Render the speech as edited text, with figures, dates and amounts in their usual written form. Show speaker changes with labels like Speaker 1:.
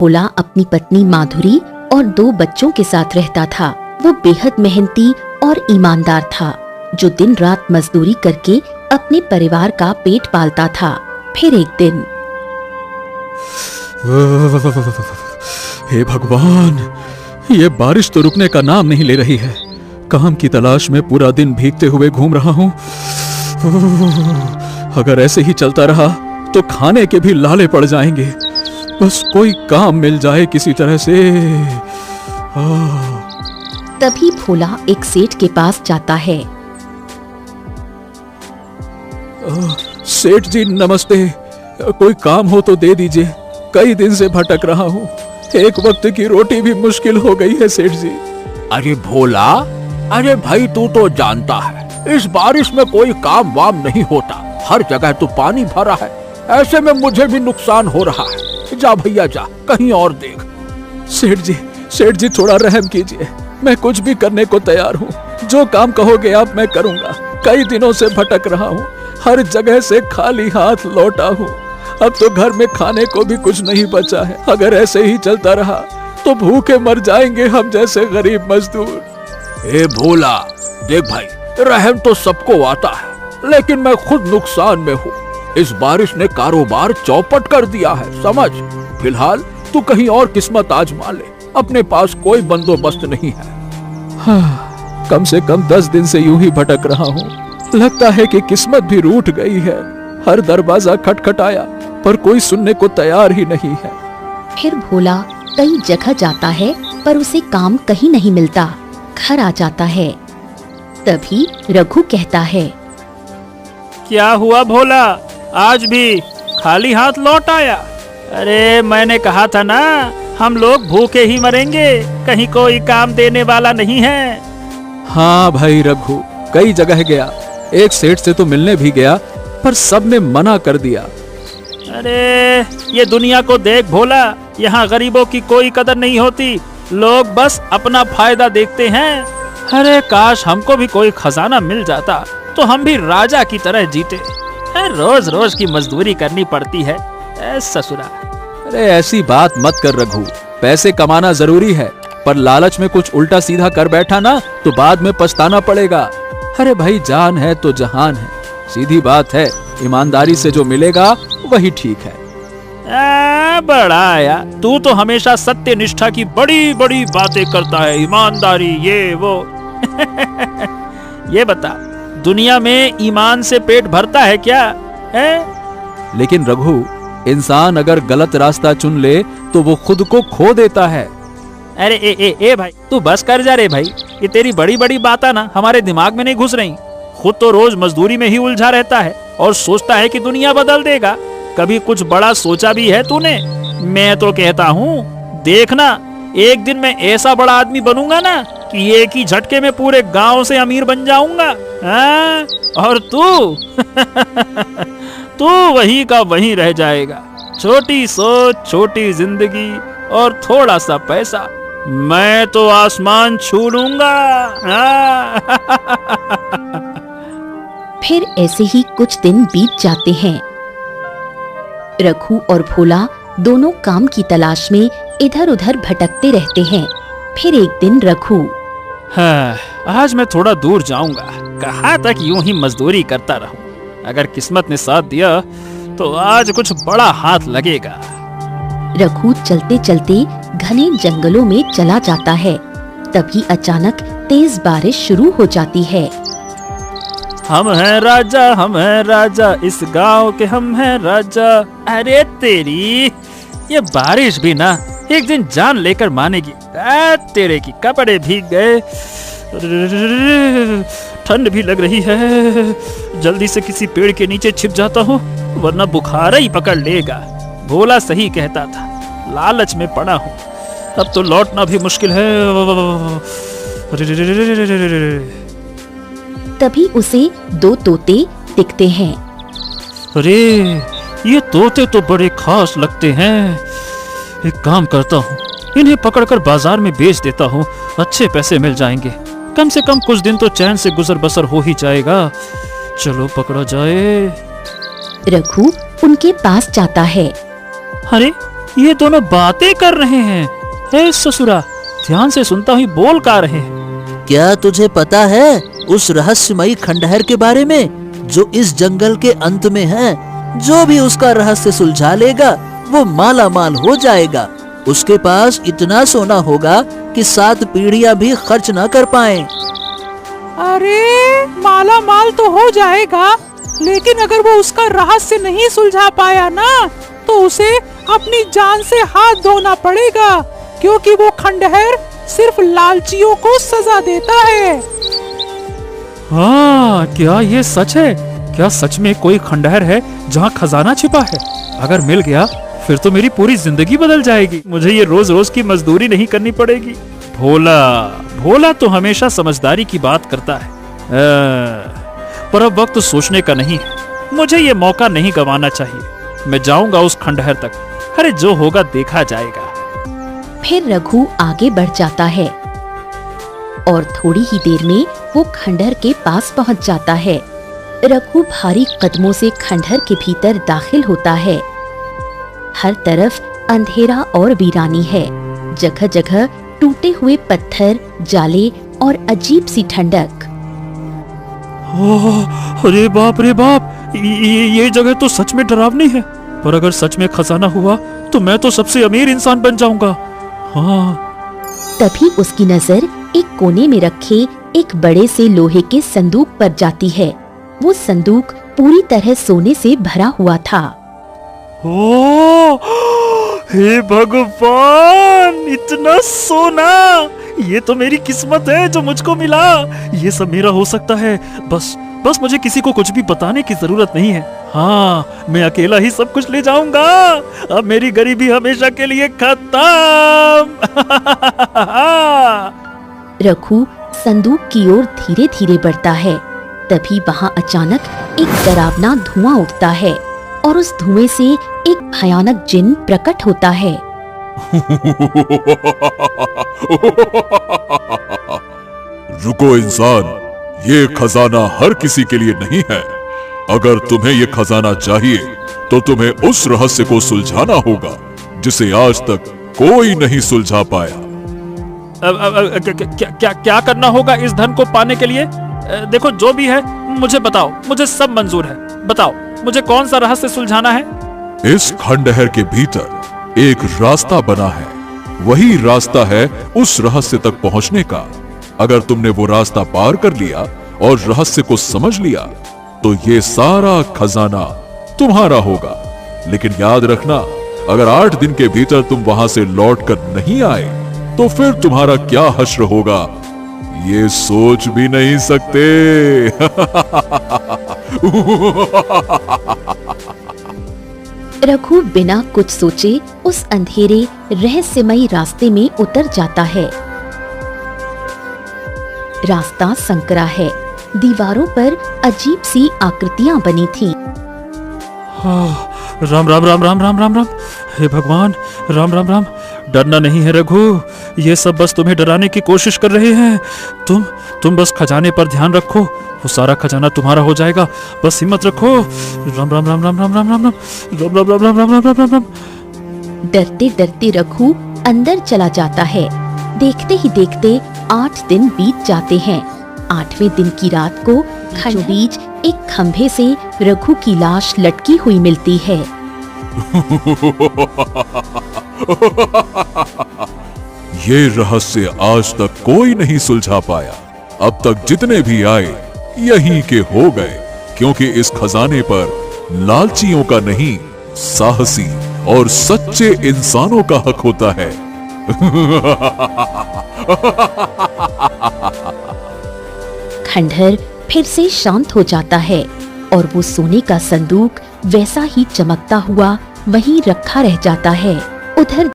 Speaker 1: भोला अपनी पत्नी माधुरी और 2 बच्चों के साथ रहता था। वो बेहद मेहनती और ईमानदार था, जो दिन रात मजदूरी करके अपने परिवार का पेट पालता था। फिर एक दिन,
Speaker 2: हे भगवान, ये बारिश तो रुकने का नाम नहीं ले रही है। काम की तलाश में पूरा दिन भीगते हुए घूम रहा हूँ। अगर ऐसे ही चलता रहा तो खाने के भी लाले पड़ जाएंगे। बस कोई काम मिल जाए किसी तरह से।
Speaker 1: तभी भोला एक सेठ के पास जाता है।
Speaker 2: सेठ जी नमस्ते, कोई काम हो तो दे दीजिए। कई दिन से भटक रहा हूँ। एक वक्त की रोटी भी मुश्किल हो गई है सेठ जी।
Speaker 3: अरे भोला, अरे भाई तू तो जानता है इस बारिश में कोई काम वाम नहीं होता। हर जगह तो पानी भरा है, ऐसे में मुझे भी नुकसान हो रहा है। जा भैया जा, कहीं और देख।
Speaker 2: सेठ जी थोड़ा रहम कीजिए। मैं कुछ भी करने को तैयार हूँ। जो काम कहोगे आप मैं करूँगा। कई दिनों से भटक रहा हूँ, हर जगह से खाली हाथ लौटा हूँ। अब तो घर में खाने को भी कुछ नहीं बचा है। अगर ऐसे ही चलता रहा तो भूखे मर जाएंगे हम जैसे गरीब मजदूर।
Speaker 3: ए भोला, देख भाई, रहम तो सबको आता है, लेकिन मैं खुद नुकसान में हूँ। इस बारिश ने कारोबार चौपट कर दिया है, समझ। फिलहाल तू कहीं और किस्मत आजमा ले, अपने पास कोई बंदोबस्त नहीं है।
Speaker 2: हाँ, कम से कम 10 दिन से यूं ही भटक रहा हूँ। लगता है कि किस्मत भी रूठ गई है। हर दरवाजा खटखटाया पर कोई सुनने को तैयार ही नहीं है।
Speaker 1: फिर भोला कई जगह जाता है पर उसे काम कहीं नहीं मिलता। घर आ जाता है। तभी रघु कहता है,
Speaker 4: क्या हुआ भोला, आज भी खाली हाथ लौट आया? अरे मैंने कहा था ना, हम लोग भूखे ही मरेंगे, कहीं कोई काम देने वाला नहीं है।
Speaker 2: हाँ भाई रघु, कई जगह गया। एक सेठ से तो मिलने भी गया पर सबने मना कर दिया।
Speaker 4: अरे ये दुनिया को देख भोला, यहाँ गरीबों की कोई कदर नहीं होती। लोग बस अपना फायदा देखते हैं। अरे काश हमको भी कोई खजाना मिल जाता तो हम भी राजा की तरह जीते। रोज रोज की मजदूरी करनी पड़ती है ससुरा।
Speaker 2: अरे ऐसी बात मत कर रघु, पैसे कमाना जरूरी है, पर लालच में कुछ उल्टा सीधा कर बैठा ना तो बाद में पछताना पड़ेगा। अरे भाई, जान है तो जहान है। सीधी बात है, ईमानदारी से जो मिलेगा वही ठीक है।
Speaker 4: बड़ा आया, तू तो हमेशा सत्य निष्ठा की बड़ी बड़ी बातें करता है, ईमानदारी ये वो। ये बता, दुनिया में ईमान से पेट भरता है क्या है?
Speaker 2: लेकिन रघु, इंसान अगर गलत रास्ता चुन ले तो वो खुद को खो देता है।
Speaker 4: अरे ए भाई, तू बस कर जा रे भाई। ये तेरी बड़ी बड़ी बातें ना हमारे दिमाग में नहीं घुस रही। खुद तो रोज मजदूरी में ही उलझा रहता है और सोचता है कि दुनिया बदल देगा। कभी कुछ बड़ा सोचा भी है तूने? मैं तो कहता हूँ, देखना, एक दिन मैं ऐसा बड़ा आदमी बनूंगा ना कि एक ही झटके में पूरे गांव से अमीर बन जाऊंगा। और तू तू वही का वही रह जाएगा। छोटी सोच, छोटी जिंदगी और थोड़ा सा पैसा, मैं तो आसमान छू लूंगा।
Speaker 1: फिर ऐसे ही कुछ दिन बीत जाते हैं। रघु और भोला दोनों काम की तलाश में इधर उधर भटकते रहते हैं। फिर एक दिन रघु,
Speaker 4: हाँ, आज मैं थोड़ा दूर जाऊंगा। कहाँ तक यूं ही मजदूरी करता रहूं? अगर किस्मत ने साथ दिया तो आज कुछ बड़ा हाथ लगेगा।
Speaker 1: रघु चलते चलते घने जंगलों में चला जाता है। तभी अचानक तेज बारिश शुरू हो जाती है।
Speaker 4: हम हैं राजा, इस गांव के हम हैं राजा। अरे तेरी, ये बारिश भी ना एक दिन जान लेकर मानेगी। तेरे की कपड़े भीग गए, ठंड भी लग रही है। जल्दी से किसी पेड़ के नीचे छिप जाता हूँ, वरना बुखार ही पकड़ लेगा। भोला सही कहता था, लालच में पड़ा हूँ, अब तो लौटना भी मुश्किल है।
Speaker 1: तभी उसे 2 तोते दिखते हैं।
Speaker 4: अरे ये तोते तो बड़े खास लगते हैं। एक काम करता हूँ, इन्हें पकड़कर बाजार में बेच देता हूँ, अच्छे पैसे मिल जाएंगे। कम से कम कुछ दिन तो चैन से गुजर बसर हो ही जाएगा। चलो पकड़ा जाए।
Speaker 1: रघु उनके पास जाता है।
Speaker 4: अरे ये दोनों बातें कर रहे हैं। हे ससुरा, ध्यान से सुनता हुई बोल का रहे हैं।
Speaker 5: क्या तुझे पता है उस रहस्यमयी खंडहर के बारे में जो इस जंगल के अंत में है? जो भी उसका रहस्य सुलझा लेगा वो माला माल हो जाएगा। उसके पास इतना सोना होगा कि 7 पीढ़ियां भी खर्च न कर पाएं।
Speaker 6: अरे माला माल तो हो जाएगा, लेकिन अगर वो उसका रहस्य नहीं सुलझा पाया ना तो उसे अपनी जान से हाथ धोना पड़ेगा, क्योंकि वो खंडहर सिर्फ लालचियों को सजा देता है।
Speaker 4: हाँ, क्या ये सच है? क्या सच में कोई खंडहर है जहाँ खजाना छिपा है? अगर मिल गया फिर तो मेरी पूरी जिंदगी बदल जाएगी। मुझे ये रोज रोज की मजदूरी नहीं करनी पड़ेगी। भोला भोला तो हमेशा समझदारी की बात करता है, पर अब वक्त सोचने का नहीं है। मुझे ये मौका नहीं गंवाना चाहिए। मैं जाऊंगा उस खंडहर तक। अरे जो होगा देखा जाएगा।
Speaker 1: फिर रघु आगे बढ़ जाता है और थोड़ी ही देर में वो खंडहर के पास पहुंच जाता है। रघु भारी कदमों से खंडहर के भीतर दाखिल होता है। हर तरफ अंधेरा और वीरानी है। जगह जगह टूटे हुए पत्थर, जाले और अजीब सी ठंडक।
Speaker 4: अरे बाप रे बाप, ये जगह तो सच में डरावनी है। पर अगर सच में खजाना हुआ तो मैं तो सबसे अमीर इंसान बन जाऊंगा। हाँ।
Speaker 1: तभी उसकी नजर एक कोने में रखे एक बड़े से लोहे के संदूक पर जाती है। वो संदूक पूरी तरह सोने से भरा हुआ था।
Speaker 4: ओ, हे भगवान, इतना सोना! ये तो मेरी किस्मत है जो मुझको मिला। ये सब मेरा हो सकता है। बस मुझे किसी को कुछ भी बताने की जरूरत नहीं है। हाँ, मैं अकेला ही सब कुछ ले जाऊंगा। अब मेरी गरीबी हमेशा के लिए खत्म।
Speaker 1: रघु संदूक की ओर धीरे धीरे बढ़ता है। तभी वहां अचानक एक डरावना धुआं उठता है और उस धुएं से एक भयानक जिन प्रकट होता है।
Speaker 7: रुको इंसान, ये खजाना हर किसी के लिए नहीं है। अगर तुम्हें ये खजाना चाहिए तो तुम्हें उस रहस्य को सुलझाना होगा जिसे आज तक कोई नहीं सुलझा पाया।
Speaker 4: क्या करना होगा इस धन को पाने के लिए? देखो, जो भी है मुझे बताओ। मुझे सब मंजूर है। बताओ मुझे कौन सा रहस्य सुलझाना है?
Speaker 7: इस खंडहर के भीतर एक रास्ता बना है। वही रास्ता है उस रहस्य तक पहुंचने का। अगर तुमने वो रास्ता पार कर लिया और रहस्य को समझ लिया तो ये सारा खजाना तुम्हारा होगा। लेकिन याद रखना, अगर 8 दिन के भीतर तुम वहां से लौट कर नहीं आए तो फिर तुम्हारा क्या हश्र होगा ये सोच भी नहीं सकते।
Speaker 1: रघु बिना कुछ सोचे उस अंधेरे रहस्यमयी रास्ते में उतर जाता है। रास्ता संकरा है। दीवारों पर अजीब सी आकृतियां बनी थीं।
Speaker 4: राम राम राम राम राम राम राम। हे भगवान, राम राम राम। डरना नहीं है रघु, ये सब बस तुम्हें डराने की कोशिश कर रहे हैं। तुम बस खजाने पर ध्यान रखो, वो सारा खजाना तुम्हारा हो जाएगा। बस हिम्मत रखो। राम राम राम राम राम राम राम राम राम राम राम राम राम राम राम राम।
Speaker 1: डरते डरते रघु अंदर चला जाता है। देखते ही देखते 8 दिन बीत जाते हैं। 8वें दिन की रात को खंडहर बीच एक खंभे से रघु की लाश लटकी हुई मिलती है।
Speaker 7: ये रहस्य आज तक कोई नहीं सुलझा पाया। अब तक जितने भी आए यहीं के हो गए, क्योंकि इस खजाने पर लालचियों का नहीं, साहसी और सच्चे इंसानों का हक होता है।
Speaker 1: खंडहर फिर से शांत हो जाता है और वो सोने का संदूक वैसा ही चमकता हुआ वहीं रखा रह जाता है।